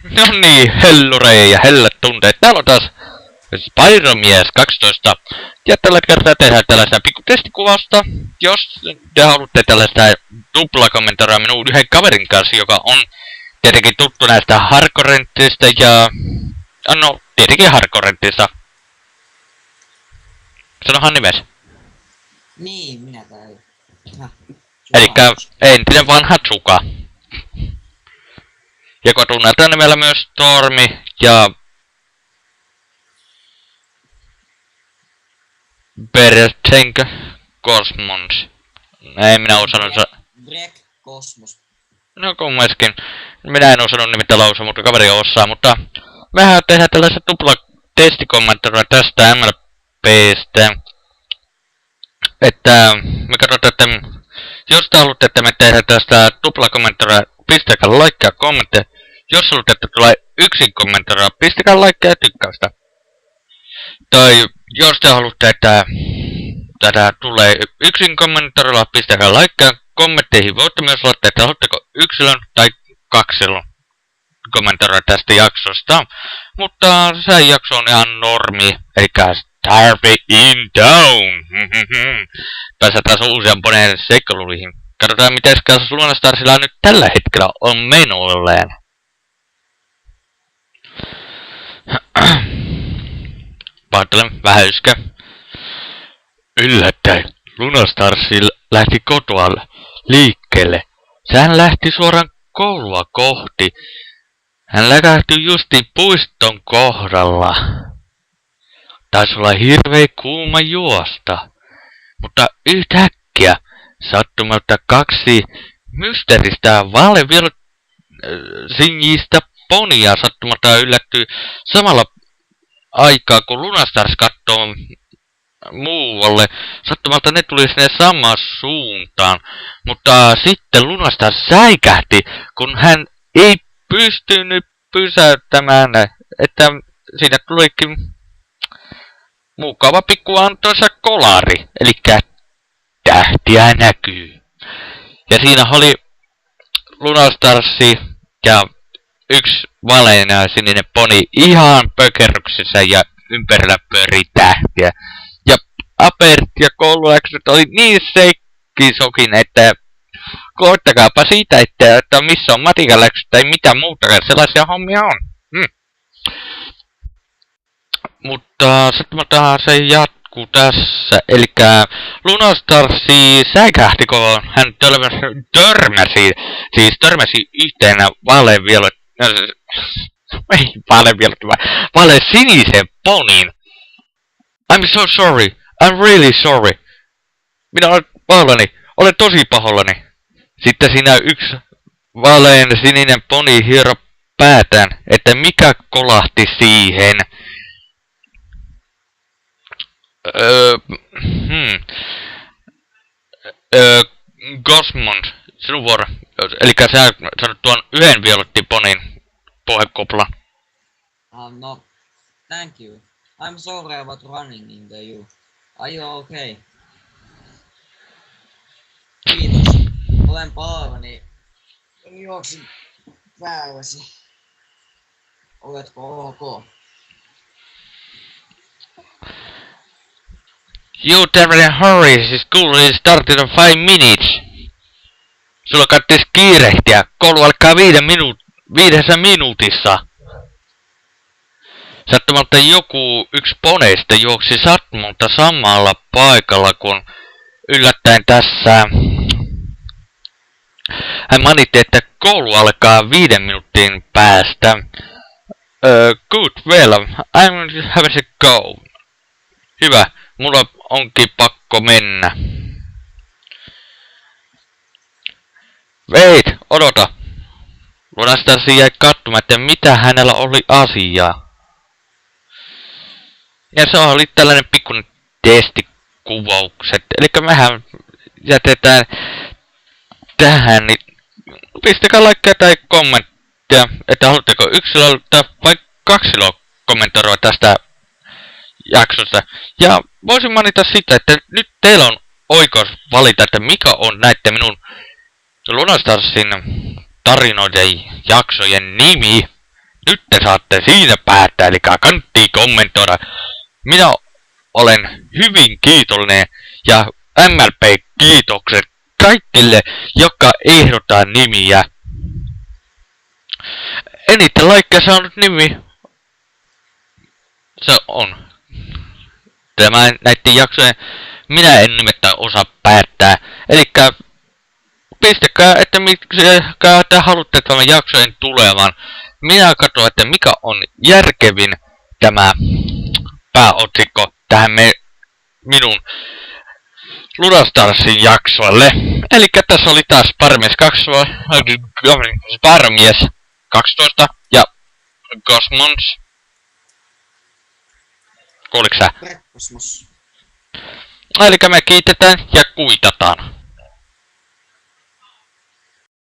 No niin, hellureja ja hellet tunteet. Täällä on taas Spyromies 12. Ja tällä kertaa tehdään tällaista pikku testikuvausta. Jos te haluatte tällaista tuplakommentoida minun yhden kaverin kanssa, joka on tietenkin tuttu näistä hardcore-renttistä ja... No, tietenkin hardcore-renttistä. Sanohan nimes. Niin, minä täällä. Elikkä entinen vanha Tsuka. Joka tunnetaan nimellä myös Stormi ja... Bertenk Cosmons. Ei minä osannut Break Cosmos. No kumminkin. Minä en osannut nimittäin lausua, mutta kaveri osaa, mutta... Mehän tehdään tällaista tupla testikommentoria tästä MLPstä. Että... Me katsotaan, että... Jos te haluatte, että me tehdään tästä tuplakommentoria, pistäkää laikkea ja kommentteja. Jos haluatte, että tulee yksin kommentoria, pistäkää laikkea ja tykkäystä. Tai jos te haluatte, että tätä tulee yksin kommentarilla, pistäkää laikkea. Kommentteihin voitte myös laittaa, että haluatteko yksilön tai kaksilon kommentoida tästä jaksosta. Mutta se jakso on ihan normi, eli Starve in Town. Pääsee taas usean poneen seikkailuihin. Katsotaan miten Luna Starsilla nyt tällä hetkellä on menoilleen. Pahoittelen vähän yskä. Yllättäen Lunastarsil lähti kotoa liikkeelle. Sehän lähti suoraan koulua kohti. Hän läkähtyi justiin puiston kohdalla. Taisi olla hirveä kuuma juosta. Mutta yhtäkkiä sattumalta kaksi mysteeristä sinistä ponia sattumalta yllättyi samalla aikaa kun Lunastars kattoo muualle. Sattumalta ne tuli sinne samaan suuntaan. Mutta sitten Lunastars säikähti, kun hän ei pystynyt pysäyttämään, että siitä tulikin mukava pikku antoisa kolari. Elikkä tähtiä näkyy. Ja siinä oli Lunastarsi ja yksi valeena sininen poni ihan pökerryksissä ja ympärillä pyörii tähtiä. Ja apert ja koululäksyt oli niin seikkisokin, että koittakaapa siitä, että missä on matikaläksyt tai mitä muutakaan sellaisia hommia on. Mutta sattumalta se jatkuu tässä. Elikkä Lunastarsi säikähti, kun hän törmäsi yhteen vale sinisen ponin. I'm so sorry. I'm really sorry. Minä olen pahoillani. Olen tosi pahoillani. Sitten siinä yksi valeen sininen poni hiero päätään, että mikä kolahti siihen. Gosmond, sinun vuoro. Elikkä sä sanot tuon yhden violettiponin puhekoplan. No, thank you. I'm sorry about running into you. Are you okay? Kiitos. Olen pahoillani. Juoksin päiväsi. Oletko ok? You tell me hurry, school is started in 5 minutes. Sulla kattis kiirehtiä, koulu alkaa 5 minuutissa. Sattumalta yksi poneista juoksi sattumalta samalla paikalla, kun yllättäen tässä... Hän manitti, että koulu alkaa 5 minuutin päästä. Good, well, I'm having to go. Hyvä, mulla onkin pakko mennä. Wait, odota. Lunastarsi jäi katsomaan, että mitä hänellä oli asiaa. Ja se oli tällainen pikkuinen testikuvaukset. Elikkä mehän jätetään tähän, niin pistäkää laikkea tai kommenttia, että haluatteko yksilöltä vai kaksilöä kommentoida tästä jaksosta. Ja voisin mainita sitä, että nyt teillä on oikeus valita, että mikä on näiden minun Lunastarsin tarinoiden jaksojen nimi. Nyt te saatte siinä päättää, eli kannattaa kommentoida. Minä olen hyvin kiitollinen ja MLP-kiitokset kaikille, jotka ehdottaa nimiä. Eniten laikkeja saanut nimi se on. Tämä näiden jaksojen minä en nimittäin osaa päättää. Elikkä pistäkää, että mitkä te haluatte tämän jaksojen tulevan. Minä katson, että mikä on järkevin tämä pääotsikko tähän minun Ludastarsin jaksoille. Elikkä tässä oli taas Paramies 12 ja Cosmons. Kuuliks sä? Prekkosmos. Elikkä me kiitetään ja kuitataan.